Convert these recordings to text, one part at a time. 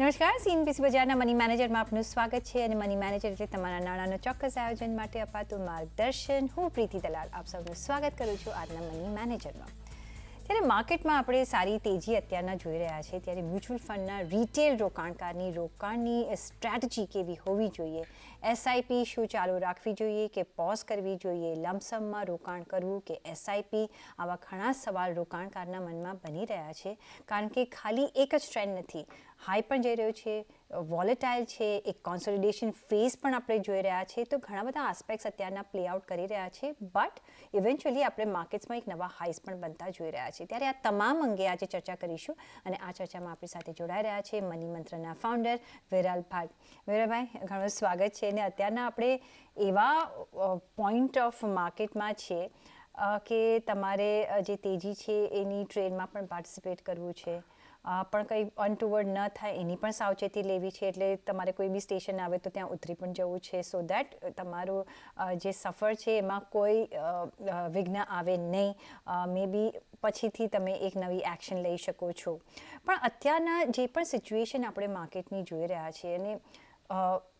નમસ્કાર, સીએનબીસી બજારના મની મેનેજરમાં આપનું સ્વાગત છે અને મની મેનેજર એટલે તમારા નાણાંનો ચોક્કસ આયોજન માટે અપાતું માર્ગદર્શન. હું પ્રીતિ દલાલ આપ સૌનું સ્વાગત કરું છું આજના મની મેનેજરમાં. ત્યારે માર્કેટમાં આપણે સારી તેજી અત્યારના જોઈ રહ્યા છે, ત્યારે મ્યુચ્યુઅલ ફંડના રિટેલ રોકાણકારની રોકાણની સ્ટ્રેટેજી કેવી હોવી જોઈએ, એસઆઈપી શું ચાલુ રાખવી જોઈએ કે પોઝ કરવી જોઈએ, લમસમમાં રોકાણ કરવું કે એસઆઈપી, આવા ઘણા સવાલ રોકાણકારના મનમાં બની રહ્યા છે. કારણ કે ખાલી એક જ ટ્રેન્ડ નથી, હાઈ પણ જઈ રહ્યો છે, વોલેટાઇલ છે, એક કોન્સોલિડેશન ફેઝ પણ આપણે જોઈ રહ્યા છે. તો ઘણા બધા આસ્પેક્ટ્સ અત્યારના પ્લે આઉટ કરી રહ્યા છે, બટ ઇવેન્ચ્યુઅલી આપણે માર્કેટ્સમાં એક નવા હાઈસ પણ બનતા જોઈ રહ્યા છે. ત્યારે આ તમામ અંગે આજે ચર્ચા કરીશું અને આ ચર્ચામાં આપણી સાથે જોડાઈ રહ્યા છે મની મંત્રના ફાઉન્ડર વિરલ ભાટ. વિરલભાઈ, ઘણું સ્વાગત છે. અને અત્યારના આપણે એવા પોઈન્ટ ઓફ માર્કેટમાં છે કે તમારે જે તેજી છે એની ટ્રેડમાં પણ પાર્ટિસિપેટ કરવું છે, પણ કંઈ અનટુવર્ડ ન થાય એની પણ સાવચેતી લેવી છે. એટલે તમારે કોઈ બી સ્ટેશન આવે તો ત્યાં ઉતરી પણ જવું છે, સો દેટ તમારું જે સફર છે એમાં કોઈ વિઘ્ન આવે નહીં. મે બી પછીથી તમે એક નવી એક્શન લઈ શકો છો. પણ અત્યારના જે પણ સિચ્યુએશન આપણે માર્કેટની જોઈ રહ્યા છીએ, અને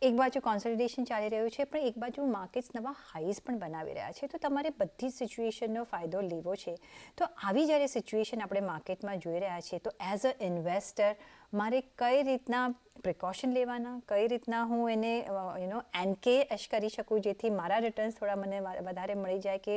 એક બાજુ કોન્સોલિડેશન ચાલી રહ્યું છે, પણ એક બાજુ માર્કેટ્સ નવા હાઈસ પણ બનાવી રહ્યા છે. તો તમારે બધી જ સિચ્યુએશનનો ફાયદો લેવો છે. તો આવી જ્યારે સિચ્યુએશન આપણે માર્કેટમાં જોઈ રહ્યા છીએ, તો એઝ અ ઇન્વેસ્ટર મારે કઈ રીતના પ્રિકોશન લેવાના, કઈ રીતના હું એને એનકેશ કરી શકું જેથી મારા રિટર્ન્સ થોડા મને વધારે મળી જાય, કે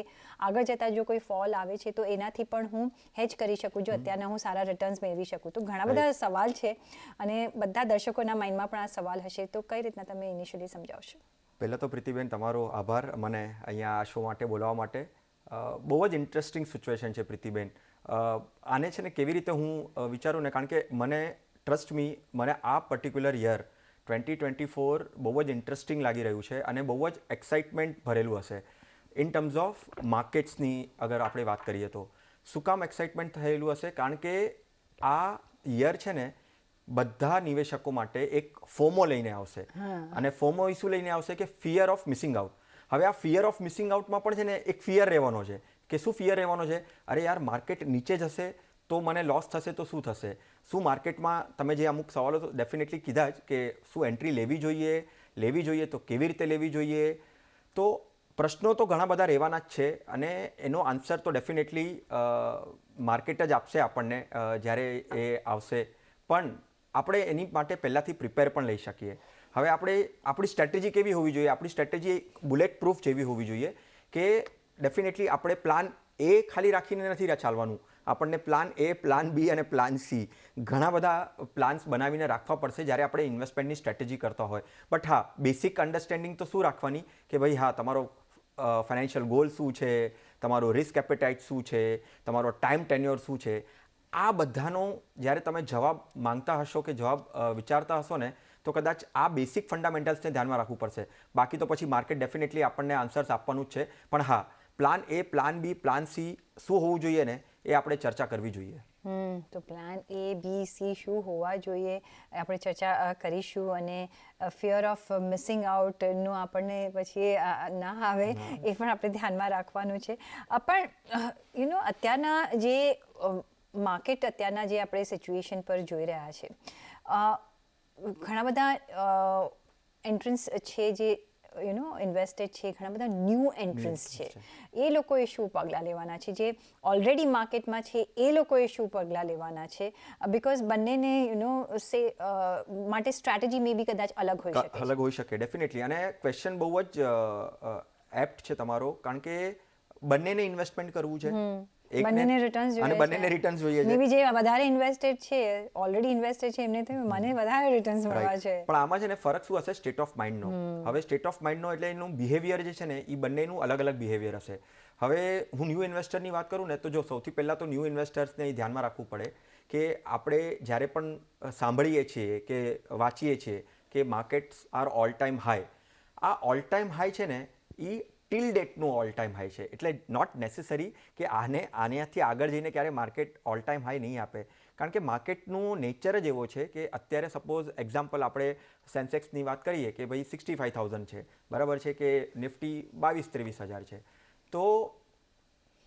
આગળ જતાં જો કોઈ ફોલ આવે છે તો એનાથી પણ હું હેજ કરી શકું, જો અત્યારના હું સારા રિટર્ન્સ મેળવી શકું. તો ઘણા બધા સવાલ છે અને બધા દર્શકોના માઇન્ડમાં પણ આ સવાલ હશે. તો કઈ રીતના તમે ઇનિશિયલી સમજાવશો? પહેલાં તો પ્રીતિબેન, તમારો આભાર મને અહીંયા આ શો માટે બોલાવવા માટે. બહુ જ ઇન્ટરેસ્ટિંગ સિચ્યુએશન છે પ્રીતિબેન. આને છે ને કેવી રીતે હું વિચારું ને, કારણ કે મને ટ્રસ્ટ મી, મને આ પર્ટિક્યુલર યર 2024 બહુ જ ઇન્ટરેસ્ટિંગ લાગી રહ્યું છે અને બહુ જ એક્સાઇટમેન્ટ ભરેલું હશે ઇન ટર્મ્સ ઓફ માર્કેટ્સની. અગર આપણે વાત કરીએ તો શું કામ એક્સાઇટમેન્ટ થયેલું હશે? કારણ કે આ યર છે ને બધા નિવેશકો માટે એક ફોમો લઈને આવશે. અને ફોમો ઇસ્યુ લઈને આવશે કે ફિયર ઓફ મિસિંગ આઉટ. હવે આ ફિયર ઓફ મિસિંગ આઉટમાં પણ છે ને એક ફિયર રહેવાનો છે કે શું ફિયર રહેવાનો છે? અરે યાર, માર્કેટ નીચે જશે તો મને લોસ થશે તો શું થશે? શું માર્કેટમાં તમે જે અમુક સવાલો તો ડેફિનેટલી કીધા જ કે શું એન્ટ્રી લેવી જોઈએ તો કેવી રીતે લેવી જોઈએ? તો પ્રશ્નો તો ઘણા બધા રહેવાના જ છે અને એનો આન્સર તો ડેફિનેટલી માર્કેટ જ આપશે આપણને જ્યારે એ આવશે. પણ આપણે એની માટે પહેલાંથી પ્રિપેર પણ લઈ શકીએ. હવે આપણી સ્ટ્રેટેજી કેવી હોવી જોઈએ? આપણી સ્ટ્રેટેજી બુલેટ પ્રૂફ જેવી હોવી જોઈએ કે ડેફિનેટલી આપણે પ્લાન એ ખાલી રાખીને નથી ચાલવાનું. આપણને પ્લાન એ, પ્લાન બી અને પ્લાન સી ઘણા બધા પ્લાન્સ બનાવીને રાખવા પડશે જ્યારે આપણે ઇન્વેસ્ટમેન્ટની સ્ટ્રેટેજી કરતા હોય. બટ હા, બેસિક અન્ડરસ્ટેન્ડિંગ તો શું રાખવાની કે ભાઈ હા, તમારો ફાઇનાન્શિયલ ગોલ શું છે, તમારો રિસ્ક એપેટાઇટ શું છે, તમારો ટાઈમ ટેન્યોર શું છે, આ બધાનો જ્યારે તમે જવાબ માંગતા હશો કે જવાબ વિચારતા હશો ને, તો કદાચ આ બેસિક ફંડામેન્ટલ્સને ધ્યાનમાં રાખવું પડશે. બાકી તો પછી માર્કેટ ડેફિનેટલી આપણને આન્સર્સ આપવાનું જ છે. પણ હા, પ્લાન એ, પ્લાન બી, પ્લાન સી શું હોવું જોઈએ ને એ આપણે ચર્ચા કરવી જોઈએ. તો પ્લાન એ, બી, સી શું હોવા જોઈએ આપણે ચર્ચા કરીશું. અને ફિયર ઓફ મિસિંગ આઉટનું આપણને પછી ના આવે એ પણ આપણે ધ્યાનમાં રાખવાનું છે. પણ અત્યારના જે માર્કેટ અત્યારના જે આપણે સિચ્યુએશન પર જોઈ રહ્યા છે, ઘણા બધા એન્ટ્રન્સ છે જે ઇન્વેસ્ટેડ છે, ઘણા બધા ન્યૂ એન્ટ્રન્સ છે. એ લોકોએ શું પગલાં લેવાના છે? જે ઓલરેડી માર્કેટમાં છે એ લોકોએ શું પગલાં લેવાના છે? બિકોઝ બંનેને માટે સ્ટ્રેટેજી મે બી કદાચ અલગ હોઈ શકે. ડેફિનેટલી. અને ક્વેશ્ચન બહુ જ એપ્ટ છે તમારો, કારણ કે બંનેને ઇન્વેસ્ટમેન્ટ કરવું છે, બંનેને રિટર્ન્સ જોઈએ છે. મે બી જે વધારે ઇન્વેસ્ટેડ છે, ઓલરેડી ઇન્વેસ્ટેડ છે, એમને તો મને વધારે રિટર્ન્સ મળવા છે. પણ આમાં છે ને ફરક શું હશે? સ્ટેટ ઓફ માઇન્ડનો. હવે સ્ટેટ ઓફ માઇન્ડનો એટલે એનું બિહેવિયર જે છે ને એ બંનેનું અલગ અલગ બિહેવિયર હશે. હવે હું ન્યૂ ઇન્વેસ્ટરની વાત કરું ને, તો જો સૌથી પહેલાં તો ન્યૂ ઇન્વેસ્ટર્સને ધ્યાનમાં રાખવું પડે કે આપણે જ્યારે પણ સાંભળીએ છીએ કે વાંચીએ છીએ કે markets are all time high, આ ઓલ ટાઈમ હાઈ છે ને એ ટિલ ડેટનું ઓલ ટાઈમ હાઈ છે. એટલે નોટ નેસેસરી કે આનાથી આગળ જઈને ક્યારે માર્કેટ ઓલ ટાઈમ હાઈ નહીં આપે. કારણ કે માર્કેટનું નેચર જ એવો છે કે અત્યારે સપોઝ એક્ઝામ્પલ આપણે સેન્સેક્સની વાત કરીએ કે ભાઈ 65,000 છે, બરાબર છે, કે નિફ્ટી 22-23 હજાર છે. તો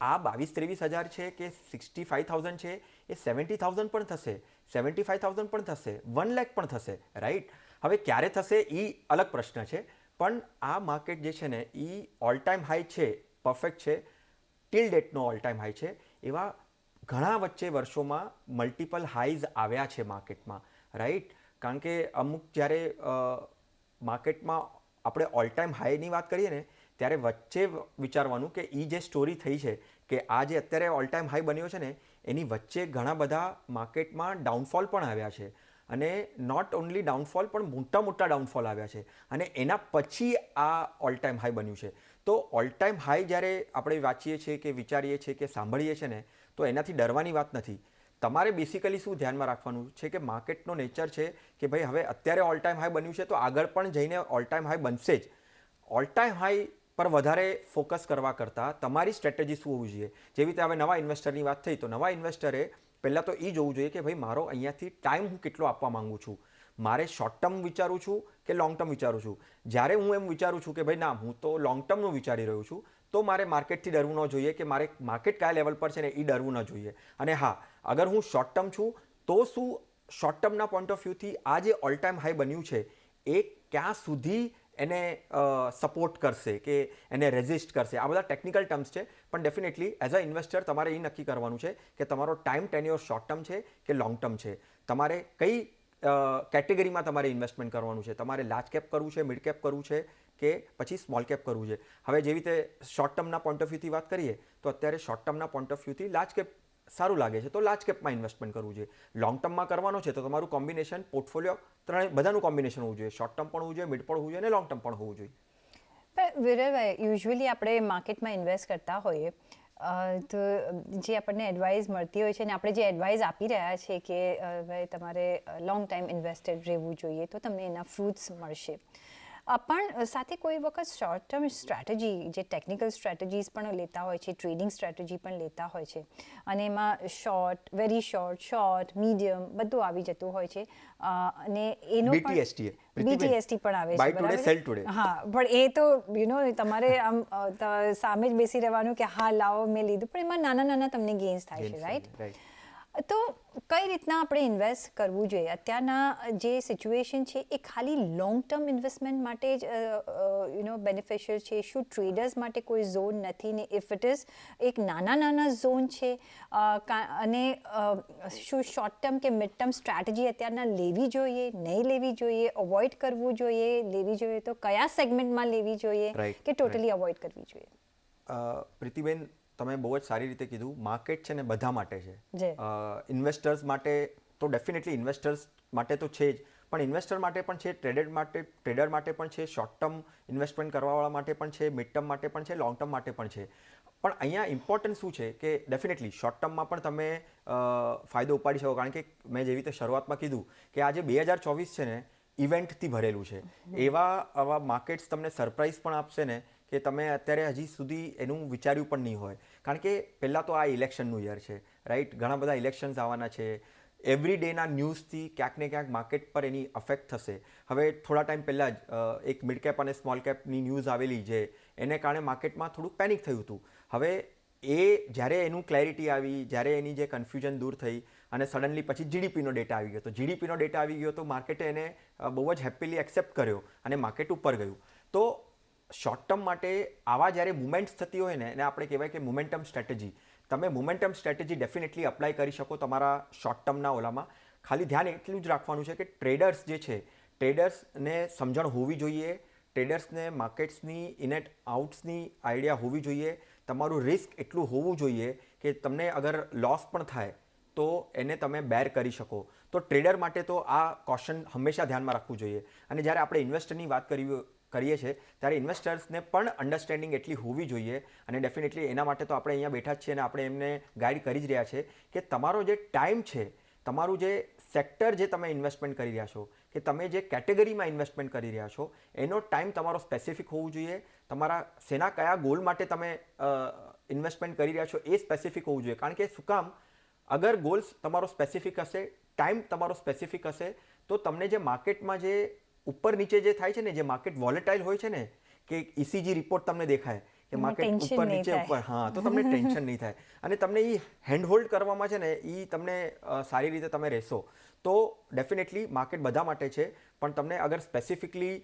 આ 22-23 હજાર છે કે 65,000 છે એ 70,000 પણ થશે, 75,000 પણ થશે, 1 લાખ પણ થશે, રાઈટ? હવે ક્યારે થશે એ અલગ પ્રશ્ન છે, પણ આ માર્કેટ જે છે ને એ ઓલ ટાઈમ હાઈ છે, પરફેક્ટ છે, ટિલ ડેટનો ઓલ ટાઈમ હાઈ છે. એવા ઘણા વચ્ચે વર્ષોમાં મલ્ટિપલ હાઈઝ આવ્યા છે માર્કેટમાં, રાઈટ? કારણ કે અમુક જ્યારે માર્કેટમાં આપણે ઓલ ટાઈમ હાઈની વાત કરીએ ને ત્યારે વચ્ચે વિચારવાનું કે એ જે સ્ટોરી થઈ છે કે આ જે અત્યારે ઓલ ટાઈમ હાઈ બન્યો છે ને એની વચ્ચે ઘણા બધા માર્કેટમાં ડાઉનફોલ પણ આવ્યા છે, અને નોટ ઓનલી ડાઉનફોલ પણ મોટા મોટા ડાઉનફોલ આવ્યા છે, અને એના પછી આ ઓલ ટાઈમ હાઈ બન્યું છે. તો ઓલ ટાઈમ હાઈ જ્યારે આપણે વાંચીએ છીએ કે વિચારીએ છીએ કે સાંભળીએ છીએ ને તો એનાથી ડરવાની વાત નથી. તમારે બેસિકલી શું ધ્યાનમાં રાખવાનું છે કે માર્કેટનો નેચર છે કે ભાઈ હવે અત્યારે ઓલ ટાઈમ હાઈ બન્યું છે તો આગળ પણ જઈને ઓલ ટાઈમ હાઈ બનશે જ. ઓલ ટાઈમ હાઈ પર વધારે ફોકસ કરવા કરતાં તમારી સ્ટ્રેટેજી શું હોવી જોઈએ. જેવી રીતે હવે નવા ઇન્વેસ્ટરની વાત થઈ તો નવા ઇન્વેસ્ટરે પહેલાં તો એ જોવું જોઈએ કે ભાઈ મારો અહીંયાથી ટાઈમ હું કેટલો આપવા માંગુ છું. મારે શોર્ટ ટર્મ વિચારું છું કે લોંગ ટર્મ વિચારું છું. જ્યારે હું એમ વિચારું છું કે ભાઈ ના હું તો લોંગ ટર્મનું વિચારી રહ્યો છું તો મારે માર્કેટથી ડરવું ન જોઈએ કે મારે માર્કેટ કયા લેવલ પર છે ને એ ડરવું ન જોઈએ. અને હા, અગર હું શોર્ટ ટર્મ છું તો શું શોર્ટ ટર્મના પોઈન્ટ ઓફ વ્યૂથી આ જે ઓલ ટાઈમ હાઈ બન્યું છે એ ક્યાં સુધી એને સપોર્ટ કરશે કે એને રેઝિસ્ટ કરશે. આ બધા ટેકનિકલ ટર્મ્સ છે, પણ ડેફિનેટલી એઝ અ ઇન્વેસ્ટર તમારે એ નક્કી કરવાનું છે કે તમારો ટાઈમ ટેન્યોર શોર્ટ ટર્મ છે કે લોંગ ટર્મ છે. તમારે કઈ કેટેગરીમાં તમારે ઇન્વેસ્ટમેન્ટ કરવાનું છે. તમારે લાર્જ કેપ કરવું છે, મિડ કેપ કરવું છે કે પછી સ્મોલ કેપ કરવું છે. હવે જેવી રીતે શોર્ટ ટર્મના પોઈન્ટ ઓફ વ્યૂથી વાત કરીએ તો અત્યારે શોર્ટ ટર્મના પોઈન્ટ ઓફ વ્યૂથી લાર્જ કેપ સારું લાગે છે તો લાર્જ કેપમાં ઇન્વેસ્ટમેન્ટ કરવું જોઈએ. લોંગ ટર્મમાં કરવાનો છે તો તમારું કોમ્બિનેશન પોર્ટફોલિયો ત્રણે બધાનું કોમ્બિનેશન હોવું જોઈએ. શોર્ટ ટર્મ પણ હોવું જોઈએ, મિડ પણ હોવું જોઈએ અને લોંગ ટર્મ પણ હોવું જોઈએ. પણ વિરલભાઈ, યુઝ્યુઅલી આપણે માર્કેટમાં ઇન્વેસ્ટ કરતા હોઈએ તો જે આપણને એડવાઇસ મળતી હોય છે ને આપણે જે એડવાઇસ આપી રહ્યા છે કે ભાઈ તમારે લોંગ ટાઈમ ઇન્વેસ્ટેડ રહેવું જોઈએ તો તમને એના ફ્રૂટ્સ મળશે. પણ સાથે કોઈ વખત શોર્ટ ટર્મ સ્ટ્રેટેજી જે ટેકનિકલ સ્ટ્રેટેજીસ પણ લેતા હોય છે, ટ્રેડિંગ સ્ટ્રેટેજી પણ લેતા હોય છે, અને એમાં શોર્ટ, વેરી શોર્ટ, મીડિયમ બધું આવી જતું હોય છે, અને એનો BTST પણ આવે છે, બાય ટુડે સેલ ટુડે. હા, પણ એ તો તમારે આમ સામે જ બેસી રહેવાનું કે હા લાવો મેં લીધું, પણ એમાં નાના નાના તમને ગેઇન્સ થાય છે, રાઈટ? તો કઈ રીતના આપણે ઇન્વેસ્ટ કરવું જોઈએ? અત્યારના જે સિચ્યુએશન છે એ ખાલી લોંગ ટર્મ ઇન્વેસ્ટમેન્ટ માટે જ બેનિફિશિયલ છે? શું ટ્રેડર્સ માટે કોઈ ઝોન નથી ને ઇફ ઇટ ઇઝ એક નાના ઝોન છે, અને શું શોર્ટ ટર્મ કે મિડ ટર્મ સ્ટ્રેટેજી અત્યારના લેવી જોઈએ, નહીં લેવી જોઈએ, અવોઇડ કરવું જોઈએ, લેવી જોઈએ તો કયા સેગમેન્ટમાં લેવી જોઈએ કે ટોટલી અવોઇડ કરવી જોઈએ? પ્રીતિબેન, તમે બહુ જ સારી રીતે કીધું. માર્કેટ છે ને બધા માટે છે. ઇન્વેસ્ટર્સ માટે તો ડેફિનેટલી ઇન્વેસ્ટર્સ માટે તો છે જ, પણ ઇન્વેસ્ટર માટે પણ છે, ટ્રેડર માટે પણ છે, શોર્ટ ટર્મ ઇન્વેસ્ટમેન્ટ કરવાવાળા માટે પણ છે, મિડ ટર્મ માટે પણ છે, લોંગ ટર્મ માટે પણ છે. પણ અહીંયા ઇમ્પોર્ટન્ટ શું છે કે ડેફિનેટલી શોર્ટ ટર્મમાં પણ તમે ફાયદો ઉપાડી શકો, કારણ કે મેં જેવી રીતે શરૂઆતમાં કીધું કે આજે 2024 છે ને ઇવેન્ટથી ભરેલું છે. આવા માર્કેટ્સ તમને સરપ્રાઈઝ પણ આપશે ને કે તમે અત્યારે હજી સુધી એનું વિચાર્યું પણ નહીં હોય. કારણ કે પહેલાં તો આ ઇલેક્શનનું યર છે, રાઈટ? ઘણા બધા ઇલેક્શન્સ આવવાના છે. એવરી ડેના ન્યૂઝથી ક્યાંક ને ક્યાંક માર્કેટ પર એની અફેક્ટ થશે. હવે થોડા ટાઈમ પહેલાં જ એક મિડ કેપ અને સ્મોલ કેપની ન્યૂઝ આવેલી છે, એને કારણે માર્કેટમાં થોડુંક પેનિક થયું હતું. હવે જ્યારે એનું ક્લેરિટી આવી, જ્યારે એની જે કન્ફ્યુઝન દૂર થઈ અને સડનલી પછી જીડીપીનો ડેટા આવી ગયો, તો જીડીપીનો ડેટા આવી ગયો તો માર્કેટે એને બહુ જ હેપીલી એક્સેપ્ટ કર્યો અને માર્કેટ ઉપર ગયું. તો શોર્ટ ટર્મ માટે આવા જ્યારે મુવમેન્ટ્સ થતી હોય ને એને આપણે કહેવાય કે મોમેન્ટમ સ્ટ્રેટેજી. તમે મોમેન્ટમ સ્ટ્રેટેજી ડેફિનેટલી અપ્લાય કરી શકો તમારા શોર્ટ ટર્મના ઓલામાં. ખાલી ધ્યાન એટલું જ રાખવાનું છે કે ટ્રેડર્સ જે છે, ટ્રેડર્સને સમજણ હોવી જોઈએ, ટ્રેડર્સને માર્કેટ્સની ઇન એન્ડ આઉટ્સની આઈડિયા હોવી જોઈએ, તમારું રિસ્ક એટલું હોવું જોઈએ કે તમને અગર લોસ પણ થાય તો એને તમે બેર કરી શકો. તો ટ્રેડર માટે તો આ કોશન હંમેશા ધ્યાનમાં રાખવું જોઈએ. અને જ્યારે આપણે ઇન્વેસ્ટરની વાત કરીએ છીએ ત્યારે ઇન્વેસ્ટર્સને પણ અન્ડરસ્ટેન્ડિંગ એટલી હોવી જોઈએ, અને ડેફિનેટલી એના માટે તો આપણે અહીંયા બેઠા જ છીએ અને આપણે એમને ગાઈડ કરી જ રહ્યા છે કે તમારો જે ટાઈમ છે, તમારું જે સેક્ટર જે તમે ઇન્વેસ્ટમેન્ટ કરી રહ્યા છો કે તમે જે કેટેગરીમાં ઇન્વેસ્ટમેન્ટ કરી રહ્યા છો એનો ટાઈમ તમારો સ્પેસિફિક હોવું જોઈએ. તમારા શેના કયા ગોલ માટે તમે ઇન્વેસ્ટમેન્ટ કરી રહ્યા છો એ સ્પેસિફિક હોવું જોઈએ. કારણ કે શું કામ, અગર ગોલ્સ તમારો સ્પેસિફિક હશે, ટાઈમ તમારો સ્પેસિફિક હશે, તો તમને જે માર્કેટમાં જે ઉપર નીચે જે થાય છે ને, જે માર્કેટ વોલેટાઇલ હોય છે ને, કે ECG રિપોર્ટ તમને દેખાય કે એમાં માર્કેટ tension ઉપર નહીં નીચે થાય. ઉપર, હા, તો તમને ટેન્શન નહીં થાય અને તમને એ હેન્ડ હોલ્ડ કરવામાં છે ને એ તમને સારી રીતે તમે રહેશો તો ડેફિનેટલી માર્કેટ બધા માટે છે, પણ તમને અગર સ્પેસિફિકલી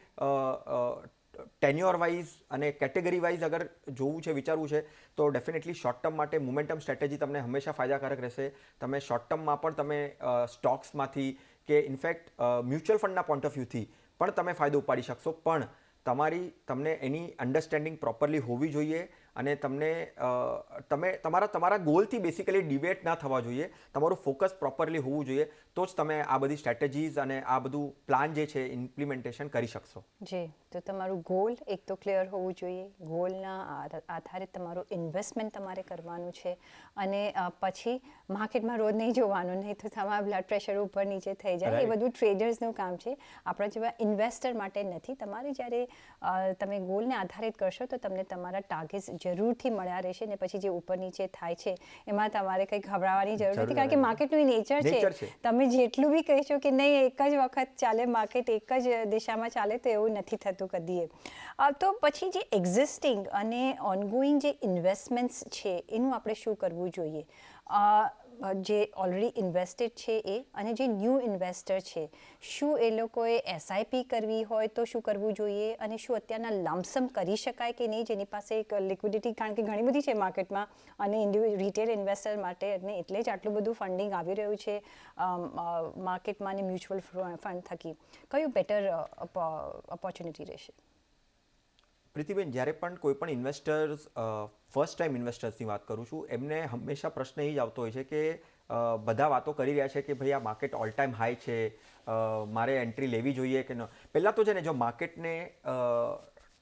ટેન્યોર વાઇઝ અને કેટેગરી વાઇઝ અગર જોવું છે, વિચારવું છે, તો ડેફિનેટલી શોર્ટ ટર્મ માટે મોમેન્ટમ સ્ટ્રેટેજી તમને હંમેશા ફાયદાકારક રહેશે. તમે શોર્ટ ટર્મમાં પણ તમે સ્ટોક્સમાંથી કે ઇનફેક્ટ મ્યુચ્યુઅલ ફંડના પોઈન્ટ ઓફ વ્યૂથી પણ તમે ફાયદો ઉપાડી શકશો, પણ તમને એની અન્ડરસ્ટેન્ડિંગ પ્રોપરલી હોવી જોઈએ અને તમે તમારા ગોલથી બેસિકલી ડિવેટ ના થવા જોઈએ. તમારું ફોકસ પ્રોપરલી હોવું જોઈએ, તો જ તમે આ બધી સ્ટ્રેટેજીઝ અને આ બધું પ્લાન જે છે ઇમ્પ્લિમેન્ટેશન કરી શકશો. જી, તો તમારું ગોલ એક તો ક્લિયર હોવું જોઈએ. ગોલના આધારે તમારું ઇન્વેસ્ટમેન્ટ તમારે કરવાનું છે અને પછી માર્કેટમાં રોજ નહીં જોવાનું, નહીં તો તમારા બ્લડ પ્રેશર ઉપર નીચે થઈ જાય. એ બધું ટ્રેડર્સનું કામ છે, આપણા જેવા ઇન્વેસ્ટર માટે નથી. તમારે જ્યારે તમે ગોલને આધારિત કરશો તો તમને તમારા ટાર્ગેટ્સ જરૂરથી મળ્યા રહેશે ને પછી જે ઉપર નીચે થાય છે એમાં તમારે કંઈ ગભરાવાની જરૂર નથી, કારણ કે માર્કેટનું નેચર છે. તમે જેટલું બી કહેશો કે નહીં એક જ વખત ચાલે માર્કેટ, એક જ દિશામાં ચાલે, તો એવું નથી થતું કદીએ. તો પછી જે એક્ઝિસ્ટિંગ અને ઓનગોઈંગ જે ઇન્વેસ્ટમેન્ટ્સ છે એનું આપણે શું કરવું જોઈએ? જે ઓલરેડી ઇન્વેસ્ટેડ છે એ અને જે ન્યૂ ઇન્વેસ્ટર છે, શું એ લોકોએ એસઆઈપી કરવી હોય તો શું કરવું જોઈએ અને શું અત્યારના લમસમ કરી શકાય કે નહીં, જેની પાસે એક લિક્વિડિટી, કારણ કે ઘણી બધી છે માર્કેટમાં અને રિટેલ ઇન્વેસ્ટર માટે, અને એટલે જ આટલું બધું ફંડિંગ આવી રહ્યું છે માર્કેટમાં અને મ્યુચ્યુઅલ ફંડ થકી. કયું બેટર ઓપોર્ચ્યુનિટી રહેશે? પ્રીતિબેન, જ્યારે પણ કોઈ પણ ઇન્વેસ્ટર્સ ફર્સ્ટ ટાઈમ ઇન્વેસ્ટર્સની વાત કરું છું, એમને હંમેશા પ્રશ્ન એ જ આવતો હોય છે કે બધા વાતો કરી રહ્યા છે કે ભાઈ આ માર્કેટ ઓલ ટાઈમ હાઈ છે, મારે એન્ટ્રી લેવી જોઈએ કે ન. પહેલાં તો છે ને, જો માર્કેટને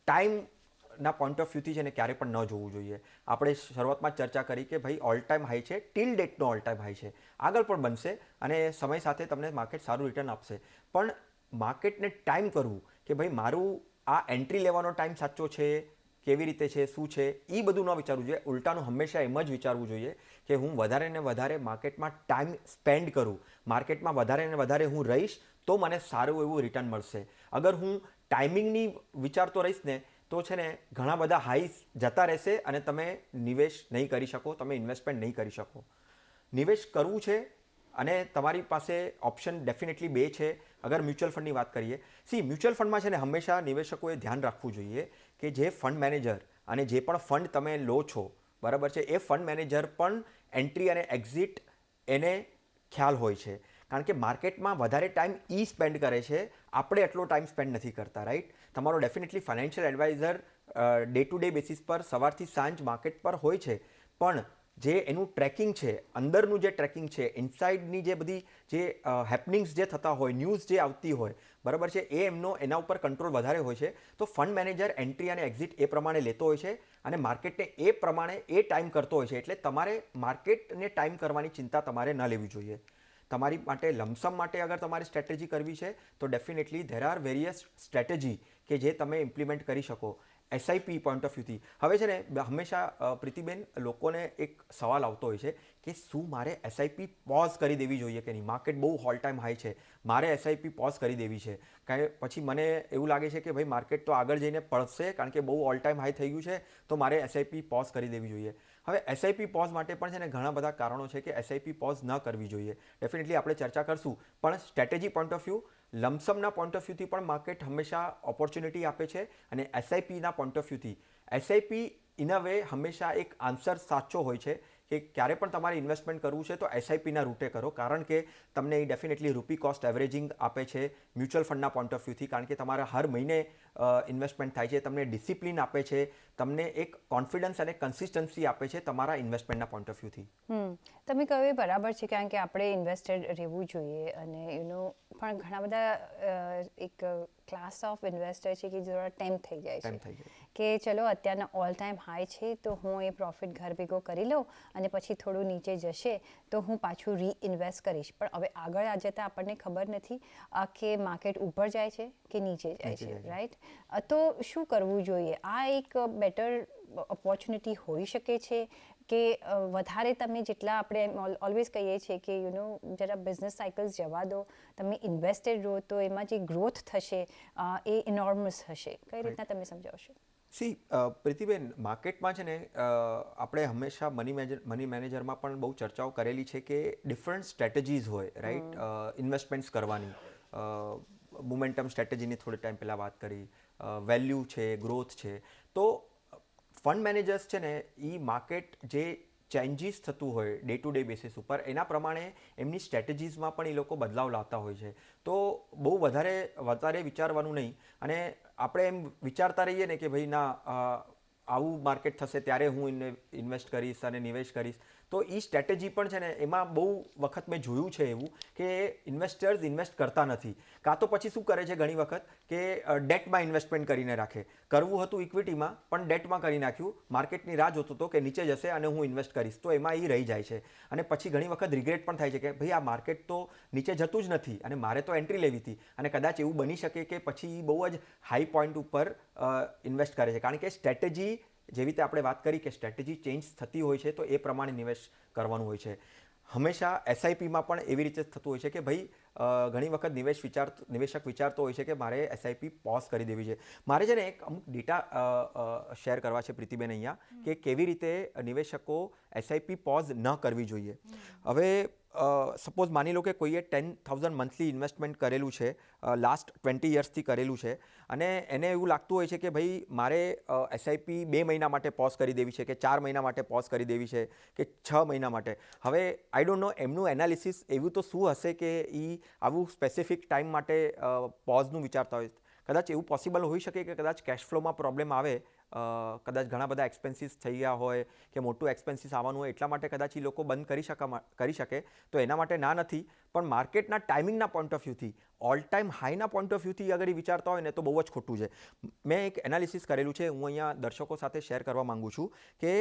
ટાઈમના પોઈન્ટ ઓફ વ્યૂથી છે ને ક્યારે પણ ન જોવું જોઈએ. આપણે શરૂઆતમાં ચર્ચા કરી કે ભાઈ ઓલ ટાઈમ હાઈ છે, ટીલ ડેટનો ઓલ ટાઈમ હાઈ છે, આગળ પણ બનશે અને સમય સાથે તમને માર્કેટ સારું રિટર્ન આપશે. પણ માર્કેટને ટાઈમ કરવું કે ભાઈ મારું આ એન્ટ્રી લેવાનો ટાઈમ સાચો છે, કેવી રીતે છે, શું છે, એ બધું ન વિચારવું જોઈએ. ઉલટાનું હંમેશા એમ જ વિચારવું જોઈએ કે હું વધારે ને વધારે માર્કેટમાં ટાઈમ સ્પેન્ડ કરું, માર્કેટમાં વધારે ને વધારે હું રહીશ તો મને સારું એવું રિટર્ન મળશે. અગર હું ટાઈમિંગની વિચારતો રહીશ ને તો છે ને ઘણા બધા હાઈસ જતા રહેશે અને તમે નિવેશ નહીં કરી શકો, તમે ઇન્વેસ્ટમેન્ટ નહીં કરી શકો. નિવેશ કરવું છે અને તમારી પાસે ઓપ્શન ડેફિનેટલી બે છે. અગર મ્યુચ્યુઅલ ફંડની વાત કરીએ, મ્યુચ્યુઅલ ફંડમાં છે ને હંમેશા નિવેશકોએ ધ્યાન રાખવું જોઈએ કે જે ફંડ મેનેજર અને જે પણ ફંડ તમે લો છો, બરાબર છે, એ ફંડ મેનેજર પણ એન્ટ્રી અને એક્ઝિટ એને ખ્યાલ હોય છે. કારણ કે માર્કેટમાં વધારે ટાઈમ સ્પેન્ડ કરે છે, આપણે એટલો ટાઈમ સ્પેન્ડ નથી કરતા, રાઈટ? તમારો definitely financial adviser day to day basis પર સવારથી સાંજ માર્કેટ પર હોય છે, પણ જે એનું ટ્રેકિંગ છે, અંદરનું જે ટ્રેકિંગ છે, ઇનસાઇડની જે બધી જે હેપનિંગ્સ જે થતા હોય, ન્યૂઝ જે આવતી હોય, બરાબર છે, એના ઉપર કંટ્રોલ વધારે હોય છે. તો ફંડ મેનેજર એન્ટ્રી અને એક્ઝિટ એ પ્રમાણે લેતો હોય છે અને માર્કેટને એ પ્રમાણે એ ટાઈમ કરતો હોય છે. એટલે તમારે માર્કેટને ટાઈમ કરવાની ચિંતા તમારે ન લેવી જોઈએ. તમારી માટે લમસમ માટે અગર તમારી સ્ટ્રેટેજી કરવી છે તો definitely there are various strategy કે જે તમે ઇમ્પ્લિમેન્ટ કરી શકો. એસઆઈપી પોઈન્ટ ઓફ વ્યૂથી હવે છે ને હંમેશા પ્રીતિબેન લોકોને એક સવાલ આવતો હોય છે કે શું મારે એસઆઈપી પોઝ કરી દેવી જોઈએ કે નહીં? માર્કેટ બહુ ઓલ ટાઈમ હાઈ છે, મારે એસઆઈપી પોઝ કરી દેવી છે, કારણ કે પછી મને એવું લાગે છે કે ભાઈ માર્કેટ તો આગળ જઈને પડશે કારણ કે બહુ ઓલ ટાઈમ હાઈ થઈ ગયું છે, તો મારે એસઆઈપી પોઝ કરી દેવી જોઈએ. હવે એસઆઈપી પોઝ માટે પણ છે ને ઘણા બધા કારણો છે કે એસઆઈપી પોઝ ન કરવી જોઈએ. ડેફિનેટલી આપણે ચર્ચા કરશું, પણ સ્ટ્રેટેજી પોઈન્ટ ઓફ વ્યૂ, લમસમના પોઈન્ટ ઓફ વ્યૂથી પણ માર્કેટ હંમેશા ઓપોર્ચ્યુનિટી આપે છે અને એસઆઈપીના પોઈન્ટ ઓફ વ્યૂથી એસઆઈપી ઇન અ વે હંમેશા એક આન્સર સાચો હોય છે કે ક્યારે પણ તમારે ઇન્વેસ્ટમેન્ટ કરવું છે તો એસઆઈપીના રૂટે કરો, કારણ કે તમને એ ડેફિનેટલી રૂપી કોસ્ટ એવરેજિંગ આપે છે મ્યુચ્યુઅલ ફંડના પોઈન્ટ ઓફ વ્યૂથી, કારણ કે તમારા હર મહિને ઇન્વેસ્ટમેન્ટ થાય છે, તમને ડિસિપ્લિન આપે છે, તમને એક કોન્ફિડન્સ અને કન્સિસ્ટન્સી આપે છે તમારા ઇન્વેસ્ટમેન્ટના પોઈન્ટ ઓફ વ્યૂથી. તમે કહ્યું એ બરાબર છે, કારણ કે આપણે ઇન્વેસ્ટેડ રહેવું જોઈએ અને પણ ઘણા બધા એક ક્લાસ ઓફ ઇન્વેસ્ટર છે કે થોડા ટેમ્પ થઈ જાય છે કે ચલો અત્યારના ઓલ ટાઈમ હાઈ છે તો હું એ પ્રોફિટ ઘર ભેગો કરી લઉં અને પછી થોડું નીચે જશે તો હું પાછું રીઇન્વેસ્ટ કરીશ. પણ હવે આગળ જતાં આપણને ખબર નથી કે માર્કેટ ઉપર જાય છે કે નીચે જાય છે, રાઈટ? તો શું કરવું જોઈએ? આ એક બેટર ઓપોર્ચ્યુનિટી હોઈ શકે છે કે વધારે તમે જેટલા આપણે ઓલવેઝ કહીએ છીએ કે જરા બિઝનેસ સાયકલ્સ જવા દો, તમે ઇન્વેસ્ટેડ રહો તો એમાં જે ગ્રોથ થશે એ ઇનોર્મસ હશે. કઈ રીતના તમે સમજાવશો? પ્રીતિબેન, માર્કેટમાં છે ને આપણે હંમેશા મની મેનેજરમાં પણ બહુ ચર્ચાઓ કરેલી છે કે ડિફરન્ટ સ્ટ્રેટેજીઝ હોય, રાઈટ, ઇન્વેસ્ટમેન્ટ્સ કરવાની. મોમેન્ટમ સ્ટ્રેટેજીની થોડી ટાઈમ પહેલાં વાત કરી, વેલ્યુ છે, ગ્રોથ છે. તો ફંડ મેનેજર્સ છે ને એ માર્કેટ જે ચેન્જીસ થતું હોય ડે ટુ ડે બેસિસ ઉપર એના પ્રમાણે એમની સ્ટ્રેટેજીઝમાં પણ એ લોકો બદલાવ લાવતા હોય છે. તો બહુ વધારે વિચારવાનું નહીં, અને આપણે એમ વિચારતા રહીએ ને કે ભાઈ ના આવું માર્કેટ થશે ત્યારે હું ઇન્વેસ્ટ કરીશ અને નિવેશ કરીશ, તો એ સ્ટ્રેટેજી પણ છે ને એમાં બહુ વખત મેં જોયું છે એવું કે ઇન્વેસ્ટર્સ ઇન્વેસ્ટ કરતા નથી, કાં તો પછી શું કરે છે ઘણી વખત કે ડેટમાં ઇન્વેસ્ટમેન્ટ કરીને રાખે. કરવું હતું ઇક્વિટીમાં પણ ડેટમાં કરી નાખ્યું, માર્કેટની રાહ જોતો હતો કે નીચે જશે અને હું ઇન્વેસ્ટ કરીશ, તો એમાં એ રહી જાય છે. અને પછી ઘણી વખત રિગ્રેટ પણ થાય છે કે ભાઈ આ માર્કેટ તો નીચે જતું જ નથી અને મારે તો એન્ટ્રી લેવી હતી. અને કદાચ એવું બની શકે કે પછી બહુ જ હાઈ પોઈન્ટ ઉપર ઇન્વેસ્ટ કરે છે, કારણ કે સ્ટ્રેટેજી જેવી રીતે આપણે વાત કરી કે સ્ટ્રેટેજી ચેન્જ થતી હોય છે, તો એ પ્રમાણે નિવેશ કરવાનું હોય છે. હંમેશા એસઆઈપીમાં પણ એવી રીતે થતું હોય છે કે ભાઈ ઘણી વખત નિવેશક વિચારતો હોય છે કે મારે એસઆઈપી પોઝ કરી દેવી છે. મારે છે ને એક અમુક ડેટા શેર કરવા છે પ્રીતિબેન અહીંયા, કે કેવી રીતે નિવેશકો એસઆઈપી પોઝ ન કરવી જોઈએ. હવે સપોઝ માની લો કે કોઈએ 10,000 મંથલી ઇન્વેસ્ટમેન્ટ કરેલું છે, લાસ્ટ 20 યર્સથી કરેલું છે, અને એને એવું લાગતું હોય છે કે ભાઈ મારે એસઆઈપી 2 મહિના માટે પોઝ કરી દેવી છે, કે 4 મહિના માટે પોઝ કરી દેવી છે, કે 6 મહિના માટે. હવે આઈ ડોન્ટ નો એમનું એનાલિસિસ એવું તો શું હશે કે એ આવું સ્પેસિફિક ટાઈમ માટે પોઝનું વિચારતા હોય. કદાચ એવું પોસિબલ હોઈ શકે કે કદાચ કેશ ફ્લોમાં પ્રોબ્લેમ આવે, કદાચ ઘણા બધા એક્સપેન્સીસ થઈ ગયા હોય કે મોટું એક્સપેન્સીસ આવવાનું હોય, એટલા માટે કદાચ એ લોકો બંધ કરી શકે, તો એના માટે ના નથી. પણ માર્કેટના ટાઈમિંગના પોઈન્ટ ઓફ વ્યૂથી, ઓલ ટાઈમ હાઈના પોઈન્ટ ઓફ વ્યૂથી અગર એ વિચારતા હોય ને તો બહુ જ ખોટું છે. મેં એક એનાલિસિસ કરેલું છે, હું અહીંયા દર્શકો સાથે શેર કરવા માંગુ છું કે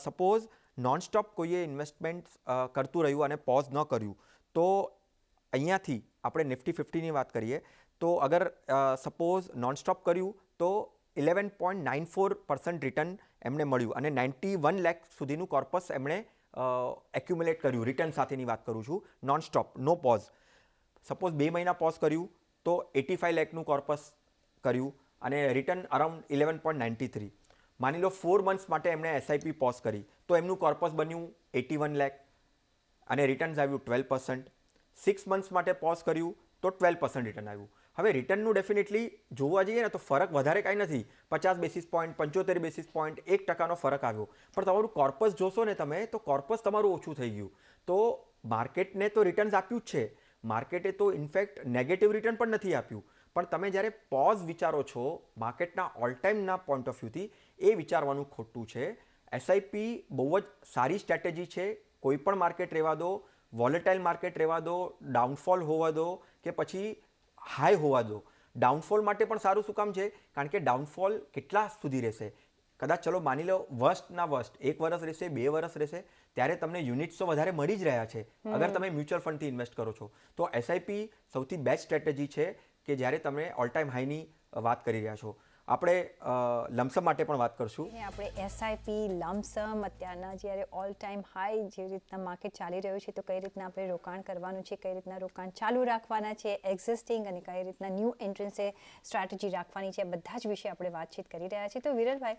સપોઝ નોનસ્ટોપ કોઈએ ઇન્વેસ્ટમેન્ટ કરતું રહ્યું અને પોઝ ન કર્યું, તો અહીંયાથી આપણે નિફ્ટી 50ની વાત કરીએ તો અગર સપોઝ નોનસ્ટોપ કર્યું તો 11.94% રિટર્ન એમને મળ્યું, અને 91 લાખ સુધીનું કોર્પસ એમણે એક્યુમ્યુલેટ કર્યું. રિટર્ન સાથેની વાત કરું છું, નોનસ્ટોપ, નો પોઝ. સપોઝ 2 મહિના પોઝ કર્યું તો 85 લાખનું કોર્પસ કર્યું અને રિટર્ન અરાઉન્ડ 11.93. માની લો 4 મંથ્સ માટે એમણે એસઆઈપી પોઝ કરી તો એમનું કોર્પસ બન્યું 81 લાખ અને રિટર્ન્સ આવ્યું 12%. 6 મંથ્સ માટે પોઝ કર્યું તો 12% રિટર્ન આવ્યું. હવે રિટર્નનું ડેફિનેટલી જોવા જઈએ ને તો ફરક વધારે કાંઈ નથી, 50 બેસિસ પોઈન્ટ, 75 બેસિસ પોઈન્ટ, 1% ફરક આવ્યો. પણ તમારું કોર્પસ જોશો ને તમે, તો કોર્પસ તમારું ઓછું થઈ ગયું. તો માર્કેટને તો રિટર્ન્સ આપ્યું જ છે, માર્કેટે તો ઇનફેક્ટ નેગેટિવ રિટર્ન પણ નથી આપ્યું. પણ તમે જ્યારે પોઝ વિચારો છો માર્કેટના ઓલ ટાઈમના પોઈન્ટ ઓફ વ્યૂથી, એ વિચારવાનું ખોટું છે. એસઆઈપી બહુ જ સારી સ્ટ્રેટેજી છે, કોઈ પણ માર્કેટ રહેવા દો, વોલેટાઇલ માર્કેટ રહેવા દો, ડાઉનફોલ હોવા દો કે પછી હાઈ હોવા દો. ડાઉનફોલ માટે પણ સારું શું કામ છે? કારણ કે ડાઉનફોલ કેટલા સુધી રહેશે? કદાચ ચલો માની લો વર્સ્ટના વર્સ્ટ 1 વર્ષ રહેશે, 2 વર્ષ રહેશે, ત્યારે તમને યુનિટ્સ તો વધારે મળી જ રહ્યા છે અગર તમે મ્યુચ્યુઅલ ફંડથી ઇન્વેસ્ટ કરો છો. તો એસઆઈપી સૌથી બેસ્ટ સ્ટ્રેટેજી છે કે જ્યારે તમે ઓલ ટાઈમ હાઈની વાત કરી રહ્યા છો. આપણે લમસમ માટે પણ વાત કરશું. આપણે એસઆઈપી, લમસમ, અત્યારના જ્યારે ઓલ ટાઈમ હાઈ જેવી રીતના માર્કેટ ચાલી રહ્યું છે, તો કઈ રીતના આપણે રોકાણ કરવાનું છે, કઈ રીતના રોકાણ ચાલુ રાખવાના છે એક્ઝિસ્ટિંગ, અને કઈ રીતના ન્યૂ એન્ટ્રન્સે સ્ટ્રેટેજી રાખવાની છે, બધા જ વિશે આપણે વાતચીત કરી રહ્યા છીએ. તો વિરલભાઈ,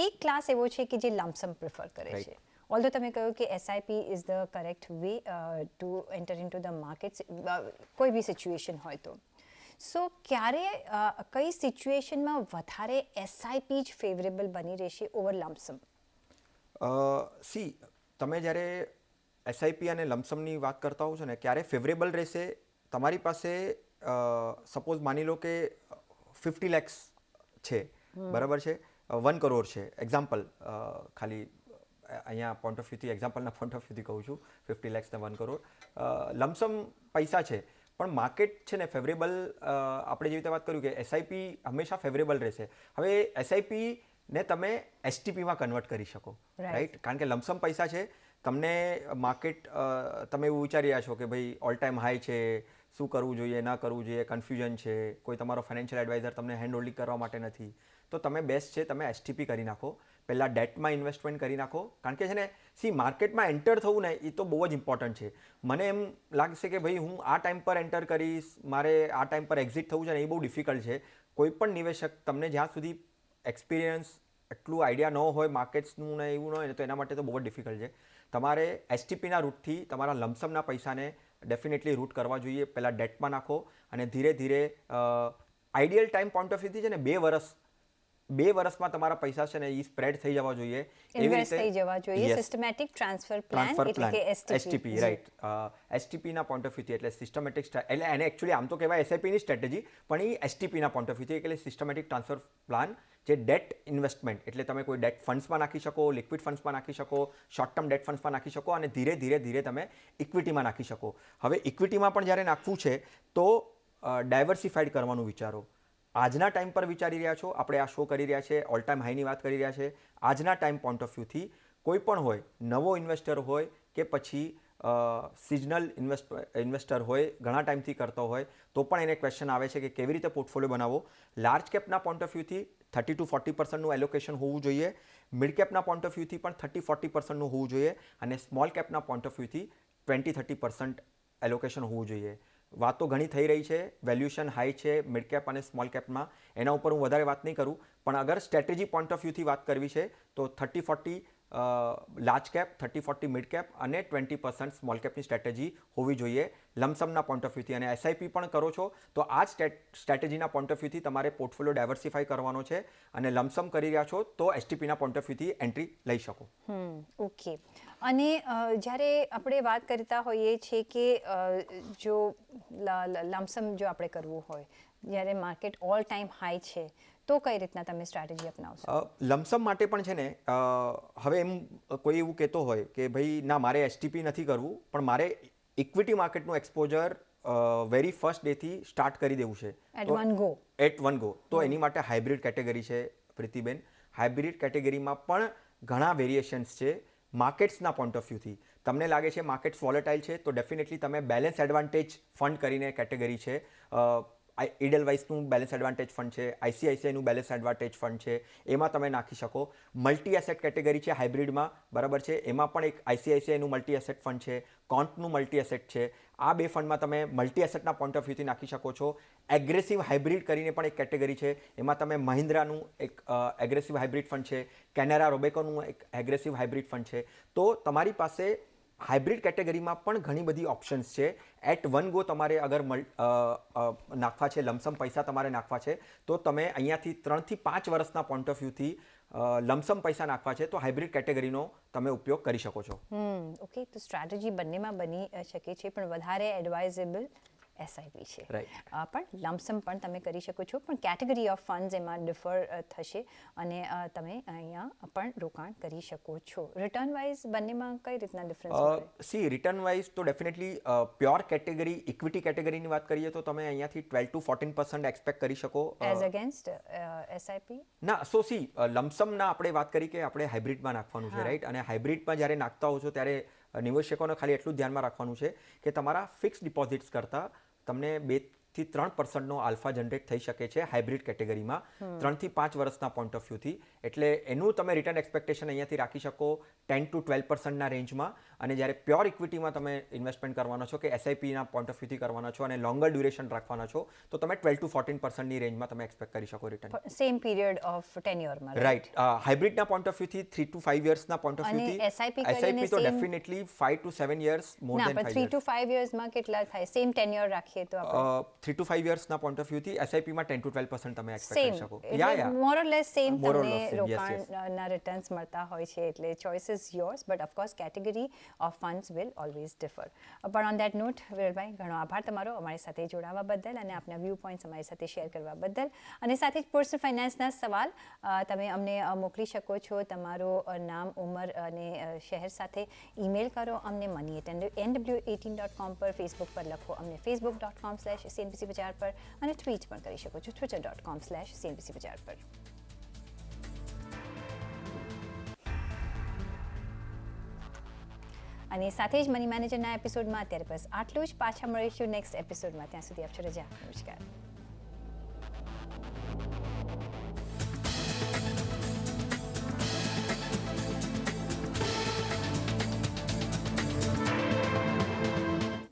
એક ક્લાસ એવો છે કે જે લમસમ પ્રિફર કરે છે. ઓલ્ધો તમે કહ્યું કે SIP is the correct way to enter in to the market, કોઈ બી સિચ્યુએશન હોય તો. સો ક્યારે કઈ સિચ્યુએશનમાં વધારે એસઆઈપી જ ફેવરેબલ બની રહેશે ઓવર લમસમ? તમે જ્યારે એસઆઈપી અને લમસમની વાત કરતા હો છો ને, ક્યારે ફેવરેબલ રહેશે? તમારી પાસે સપોઝ માની લો કે 50 લેક્સ છે, બરાબર છે, 1 કરોડ છે, એક્ઝામ્પલ, ખાલી અહીંયા પોઈન્ટ ઓફ વ્યૂથી, એક્ઝામ્પલના પોઈન્ટ ઓફ વ્યૂથી કહું છું, 50 લેક્સ ને 1 કરોડ લમસમ પૈસા છે. પણ માર્કેટ છે ને ફેવરેબલ, આપણે જેવી રીતે વાત કર્યું કે એસઆઈપી હંમેશા ફેવરેબલ રહેશે. હવે એસઆઈપીને તમે એસટીપીમાં કન્વર્ટ કરી શકો, રાઈટ? કારણ કે લમસમ પૈસા છે, તમને માર્કેટ, તમે એવું વિચારી રહ્યા છો કે ભાઈ ઓલ ટાઈમ હાઈ છે, શું કરવું જોઈએ, ના કરવું જોઈએ, કન્ફ્યુઝન છે, કોઈ તમારો ફાઇનાન્શિયલ એડવાઇઝર તમને હેન્ડ હોલ્ડિંગ કરવા માટે નથી, તો તમે બેસ્ટ છે તમે એસટીપી કરી નાખો. પહેલાં ડેટમાં ઇન્વેસ્ટમેન્ટ કરી નાખો. કારણ કે છે ને માર્કેટમાં એન્ટર થવું ને એ તો બહુ જ ઇમ્પોર્ટન્ટ છે. મને એમ લાગશે કે ભાઈ હું આ ટાઈમ પર એન્ટર કરીશ, મારે આ ટાઈમ પર એક્ઝિટ થવું છે ને, એ બહુ ડિફિકલ્ટ છે. કોઈ પણ નિવેશક તમને જ્યાં સુધી એક્સપિરિયન્સ એટલું આઈડિયા ન હોય માર્કેટ્સનું ને એવું ન હોય ને તો એના માટે તો બહુ જ ડિફિકલ્ટ છે. તમારે એસટીપીના રૂટથી તમારા લમસમના પૈસાને ડેફિનેટલી રૂટ કરવા જોઈએ. પહેલાં ડેટમાં નાખો અને ધીરે ધીરે આઈડિયલ ટાઈમ પોઈન્ટ ઓફ વ્યૂથી છે ને 2 વર્ષમાં તમારા પૈસા છે ને એ સ્પ્રેડ થઈ જવા જોઈએ. ઇન્વેસ્ટ થઈ જવા જોઈએ. સિસ્ટમેટિક ટ્રાન્સફર પ્લાન એટલે કે એસટીપી રાઈટ. એસટીપીના પોઈન્ટ ઓફ વ્યૂથી એટલે સિસ્ટમેટિક એટલે એને એકચ્યુઅલી આમ તો કહેવાય એસઆઈપીની સ્ટ્રેટેજી, પણ એ એસટીપીના પોઈન્ટ ઓફ વ્યૂથી એટલે સિસ્ટમેટિક ટ્રાન્સફર પ્લાન, જે ડેટ ઇન્વેસ્ટમેન્ટ એટલે તમે કોઈ ડેટ ફંડ્સમાં નાખી શકો, લિક્વિડ ફંડ્સમાં નાખી શકો, શોર્ટ ટર્મ ડેટ ફંડ્સમાં નાખી શકો અને ધીરે ધીરે તમે ઇક્વિટીમાં નાખી શકો. હવે ઇક્વિટીમાં પણ જ્યારે નાખવું છે તો ડાયવર્સિફાઈડ કરવાનું વિચારો. આજના ટાઈમ પર વિચારી રહ્યા છો, આપણે આ શો કરી રહ્યા છે, ઓલ ટાઈમ હાઈની વાત કરી રહ્યા છે. આજના ટાઈમ પોઈન્ટ ઓફ વ્યૂથી કોઈ પણ હોય, નવો ઇન્વેસ્ટર હોય કે પછી સિઝનલ ઇન્વેસ્ટર હોય, ઘણા ટાઈમથી કરતો હોય, તો પણ એને ક્વેશ્ચન આવે છે કે કેવી રીતે પોર્ટફોલિયો બનાવવો. લાર્જ કેપના પોઈન્ટ ઓફ વ્યૂથી 30 to 40% એલોકેશન હોવું જોઈએ. મિડ કેપના પોઈન્ટ ઓફ વ્યૂથી પણ 30-40% હોવું જોઈએ અને સ્મોલ કેપના પોઈન્ટ ઓફ વ્યૂથી 20-30% એલોકેશન હોવું જોઈએ. વાતો ઘણી થઈ રહી છે, વેલ્યુએશન હાઈ છે મિડ કેપ અને સ્મોલ કેપમાં, એના ઉપર હું વધારે વાત નહીં કરું, પણ અગર સ્ટ્રેટેજી પોઈન્ટ ઓફ વ્યૂથી વાત કરવી છે તો 30-40 લાર્જ કેપ, 30-40 મિડ કેપ અને 20% સ્મોલ કેપની સ્ટ્રેટેજી હોવી જોઈએ લમસમના પોઈન્ટ ઓફ વ્યૂથી. અને એસઆઈપી પણ કરો છો તો આ જ સ્ટ્રેટેજીના પોઈન્ટ ઓફ વ્યૂથી તમારે પોર્ટફોલિયો ડાયવર્સિફાઈ કરવાનો છે અને લમસમ કરી રહ્યા છો તો એસટીપીના પોઈન્ટ ઓફ વ્યૂથી એન્ટ્રી લઈ શકો. ઓકે. અને જ્યારે આપણે વાત કરતા હોઈએ છીએ કે જો લમસમ જો આપણે કરવું હોય, જ્યારે માર્કેટ ઓલ ટાઈમ હાઈ છે, તો કઈ રીતના તમે સ્ટ્રેટેજી અપનાવશો? લમસમ માટે પણ છે ને, હવે એમ કોઈ એવું કહેતો હોય કે ભાઈ ના મારે એસટીપી નથી કરવું, પણ મારે ઇક્વિટી માર્કેટનું એક્સપોઝર વેરી ફર્સ્ટ ડેથી સ્ટાર્ટ કરી દેવું છે એટ વન ગો. તો એની માટે હાઇબ્રિડ કેટેગરી છે પ્રીતિબેન. હાઇબ્રિડ કેટેગરીમાં પણ ઘણા વેરિએશન્સ છે માર્કેટ્સના પોઈન્ટ ઓફ વ્યૂથી. તમને લાગે છે માર્કેટ્સ વોલેટાઇલ છે તો ડેફિનેટલી તમે બેલેન્સ એડવાન્ટેજ ફંડ કરીને કેટેગરી છે, ઇડલવાઇઝનું બેલેન્સ એડવાન્ટેજ ફંડ છે, આઈસીઆઈસીઆઈનું બેલેન્સ એડવાન્ટેજ ફંડ છે, એમાં તમે નાખી શકો. મલ્ટી એસેટ કેટેગરી છે હાઇબ્રિડમાં, બરાબર છે, એમાં પણ એક આઈસીઆઈસીઆઈનું મલ્ટી એસેટ ફંડ છે, કોન્ટનું મલ્ટી એસેટ છે. આ બે ફંડમાં તમે મલ્ટી એસેટના પોઈન્ટ ઓફ વ્યૂથી નાખી શકો છો. એગ્રેસિવ હાઇબ્રિડ કરીને પણ એક કેટેગરી છે, એમાં તમે મહિન્દ્રાનું એક એગ્રેસિવ હાઇબ્રિડ ફંડ છે, કેનેરા રોબેકોનું એક એગ્રેસિવ હાઇબ્રિડ ફંડ છે. તો તમારી પાસે હાઇબ્રિડ કેટેગરીમાં પણ ઘણી બધી ઓપ્શન્સ છે. એટ વન ગો તમારે અગર નાખવા છે, લમસમ પૈસા તમારે નાખવા છે, તો તમે અહીંયાથી 3 થી 5 વર્ષના પોઈન્ટ ઓફ વ્યૂથી લમસમ પૈસા નાખવા છે તો હાઇબ્રિડ કેટેગરીનો તમે ઉપયોગ કરી શકો છો. ઓકે. તો સ્ટ્રેટેજી બંનેમાં બની શકે છે, પણ વધારે એડવાઇઝેબલ એસઆઈપી છે. પણ લમસમ પણ તમે કરી શકો છો, પણ કેટેગરી ઓફ ફંડ્સ એમાં ડિફર થશે અને તમે અહીંયા પણ રોકાણ કરી શકો છો. રિટર્ન વાઇઝ બંનેમાં કઈ રીતના ડિફરન્સ? સી રિટર્ન વાઇઝ તો ડેફિનેટલી પ્યોર કેટેગરી, ઇક્વિટી કેટેગરીની વાત કરીએ તો તમે અહીંયાથી 12-14% એક્સપેક્ટ કરી શકો. એઝ અગેન્સ્ટ એસઆઈપી ના. સો સી લમસમના આપણે વાત કરી કે આપણે હાઇબ્રિડમાં નાખવાનું છે, રાઈટ. અને હાઇબ્રિડમાં જ્યારે નાખતા હો છો ત્યારે નિવેશકોને ખાલી એટલું ધ્યાનમાં રાખવાનું છે કે તમારા ફિક્સ ડિપોઝિટ્સ કરતાં તમને 2-3% આલ્ફા જનરેટ થઈ શકે છે હાઇબ્રિડ કેટેગરીમાં 3 થી 5 વર્ષના પોઈન્ટ ઓફ વ્યૂથી. એટલે એનું તમે રિટર્ન એક્સપેક્ટેશન અહીંયાથી રાખી શકો 10-12%ના રેન્જમાં. અને જ્યારે પ્યોર ઇક્વિટીમાં તમે ઇન્વેસ્ટમેન્ટ કરવાનો છો કે એસઆઈપીના પોઈન્ટ ઓફ વ્યૂથી કરવાના છો અને લોંગર ડ્યુરેશન રાખવાના છો તો તમે 12-14%ની રેન્જમાં તમે એક્સપેક્ટ કરી શકો રિટર્ન. સેમ પીરિયડ ઓફ ટેન્યોરમાં, રાઈટ. હાઇબ્રિડના પોઈન્ટ ઓફ વ્યૂથી 3 to 5 યર્સના પોઈન્ટ ઓફ વ્યૂથી. એસઆઈપી તો definitely 5 to 7 years, more than 5 3 to 5 યર્સમાં કેટલા થાય? સેમ ટેન્યોર રાખીએ તો આપણે 3 to 5 યર્સના પોઈન્ટ ઓફ વ્યૂથી એસઆઈપીમાં 10-12% તમે એક્સપેક્ટ કરી શકો. મોર ઓર લેસ સેમ તમને રોકાણના રિટર્ન્સ મળતા હોય છે. એટલે choice is yours, but of course category of funds will always differ. પણ ઓન ધેટ નોટ વિરલભાઈ, ઘણો આભાર તમારો અમારી સાથે જોડાવા બદલ અને આપના વ્યૂ પોઈન્ટ્સ અમારી સાથે શેર કરવા બદલ. અને સાથે જ પર્સનલ ફાઇનાન્સના સવાલ તમે અમને મોકલી શકો છો. તમારું નામ, ઉંમર અને શહેર સાથે ઈમેલ કરો અમને money@nw18.com પર. ફેસબુક પર લખો અમને facebook.com/cnbc બજાર પર અને ટ્વીટ પણ કરી શકો છો twitter.com/cnbc બજાર પર. અને સાથે જ મની મેનેજરના એપિસોડમાં અત્યારે બસ આટલું જ. પાછા મળીશું નેક્સ્ટ એપિસોડમાં. ત્યાં સુધી આપશો રજા. નમસ્કાર.